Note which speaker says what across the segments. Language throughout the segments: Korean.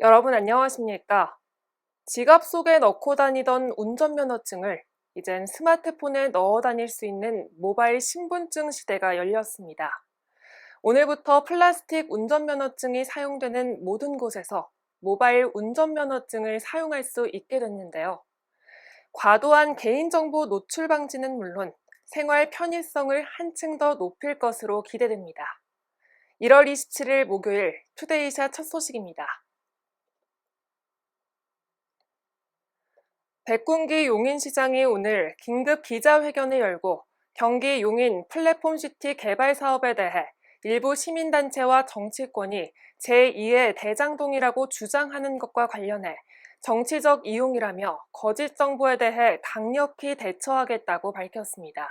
Speaker 1: 여러분 안녕하십니까? 지갑 속에 넣고 다니던 운전면허증을 이젠 스마트폰에 넣어 다닐 수 있는 모바일 신분증 시대가 열렸습니다. 오늘부터 플라스틱 운전면허증이 사용되는 모든 곳에서 모바일 운전면허증을 사용할 수 있게 됐는데요. 과도한 개인정보 노출 방지는 물론 생활 편의성을 한층 더 높일 것으로 기대됩니다. 1월 27일 목요일 투데이샷 첫 소식입니다. 백군기 용인시장이 오늘 긴급 기자회견을 열고 경기 용인 플랫폼시티 개발 사업에 대해 일부 시민단체와 정치권이 제2의 대장동이라고 주장하는 것과 관련해 정치적 이용이라며 거짓 정보에 대해 강력히 대처하겠다고 밝혔습니다.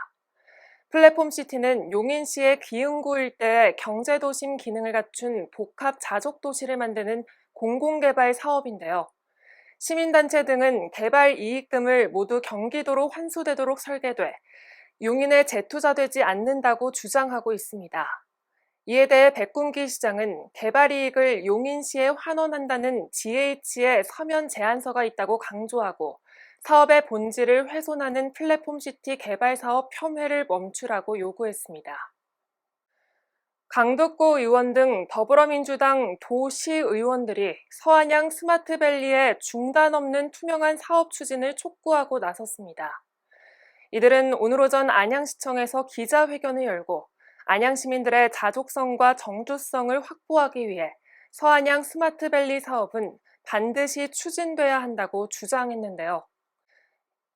Speaker 1: 플랫폼시티는 용인시의 기흥구 일대에 경제도심 기능을 갖춘 복합 자족도시를 만드는 공공개발 사업인데요. 시민단체 등은 개발 이익금을 모두 경기도로 환수되도록 설계돼 용인에 재투자되지 않는다고 주장하고 있습니다. 이에 대해 백군기 시장은 개발 이익을 용인시에 환원한다는 GH의 서면 제안서가 있다고 강조하고 사업의 본질을 훼손하는 플랫폼시티 개발 사업 폄훼를 멈추라고 요구했습니다. 강북구 의원 등 더불어민주당 도시의원들이 서안양 스마트밸리의 중단 없는 투명한 사업 추진을 촉구하고 나섰습니다. 이들은 오늘 오전 안양시청에서 기자회견을 열고 안양 시민들의 자족성과 정두성을 확보하기 위해 서안양 스마트밸리 사업은 반드시 추진돼야 한다고 주장했는데요.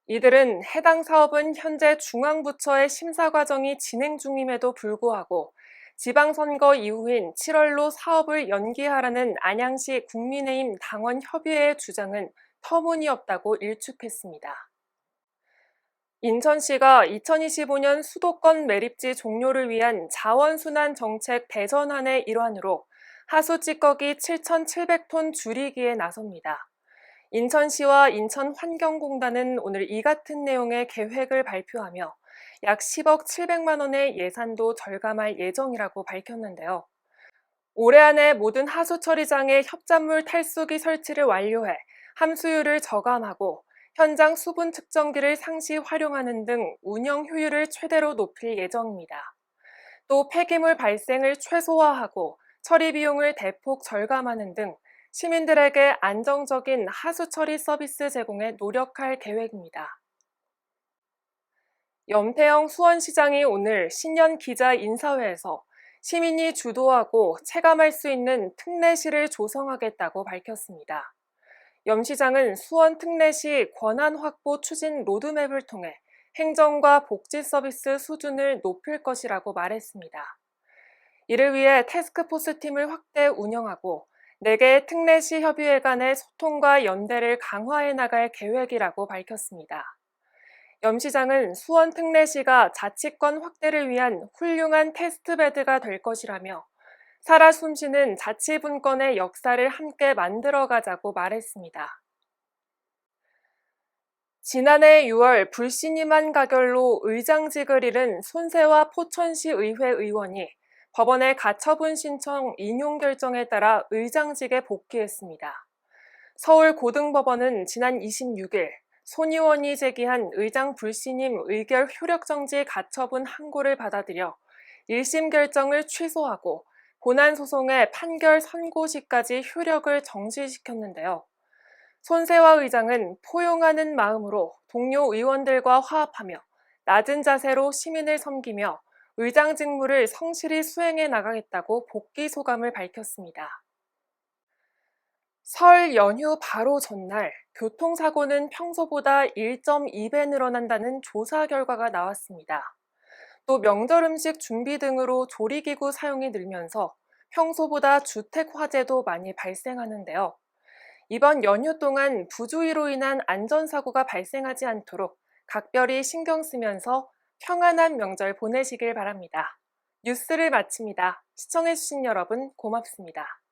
Speaker 1: 이들은 해당 사업은 현재 중앙부처의 심사 과정이 진행 중임에도 불구하고 지방선거 이후인 7월로 사업을 연기하라는 안양시 국민의힘 당원협의회의 주장은 터무니없다고 일축했습니다. 인천시가 2025년 수도권 매립지 종료를 위한 자원순환 정책 대전환의 일환으로 하수 찌꺼기 7,700톤 줄이기에 나섭니다. 인천시와 인천환경공단은 오늘 이 같은 내용의 계획을 발표하며 약 10억 700만 원의 예산도 절감할 예정이라고 밝혔는데요. 올해 안에 모든 하수 처리장에 협작물 탈수기 설치를 완료해 함수율을 저감하고 현장 수분 측정기를 상시 활용하는 등 운영 효율을 최대로 높일 예정입니다. 또 폐기물 발생을 최소화하고 처리 비용을 대폭 절감하는 등 시민들에게 안정적인 하수 처리 서비스 제공에 노력할 계획입니다. 염태영 수원시장이 오늘 신년 기자 인사회에서 시민이 주도하고 체감할 수 있는 특례시를 조성하겠다고 밝혔습니다. 염 시장은 수원 특례시 권한 확보 추진 로드맵을 통해 행정과 복지 서비스 수준을 높일 것이라고 말했습니다. 이를 위해 태스크포스 팀을 확대 운영하고 4개 특례시 협의회 간의 소통과 연대를 강화해 나갈 계획이라고 밝혔습니다. 염 시장은 수원 특례시가 자치권 확대를 위한 훌륭한 테스트베드가 될 것이라며 살아 숨쉬는 자치분권의 역사를 함께 만들어가자고 말했습니다. 지난해 6월 불신임한 가결로 의장직을 잃은 손세화 포천시 의회 의원이 법원의 가처분 신청 인용 결정에 따라 의장직에 복귀했습니다. 서울고등법원은 지난 26일 손 의원이 제기한 의장 불신임 의결 효력정지 가처분 항고를 받아들여 1심 결정을 취소하고 본안소송의 판결 선고 시까지 효력을 정지시켰는데요. 손세화 의장은 포용하는 마음으로 동료 의원들과 화합하며 낮은 자세로 시민을 섬기며 의장 직무를 성실히 수행해 나가겠다고 복귀 소감을 밝혔습니다. 설 연휴 바로 전날 교통사고는 평소보다 1.2배 늘어난다는 조사 결과가 나왔습니다. 또 명절 음식 준비 등으로 조리기구 사용이 늘면서 평소보다 주택 화재도 많이 발생하는데요. 이번 연휴 동안 부주의로 인한 안전사고가 발생하지 않도록 각별히 신경 쓰면서 평안한 명절 보내시길 바랍니다. 뉴스를 마칩니다. 시청해주신 여러분 고맙습니다.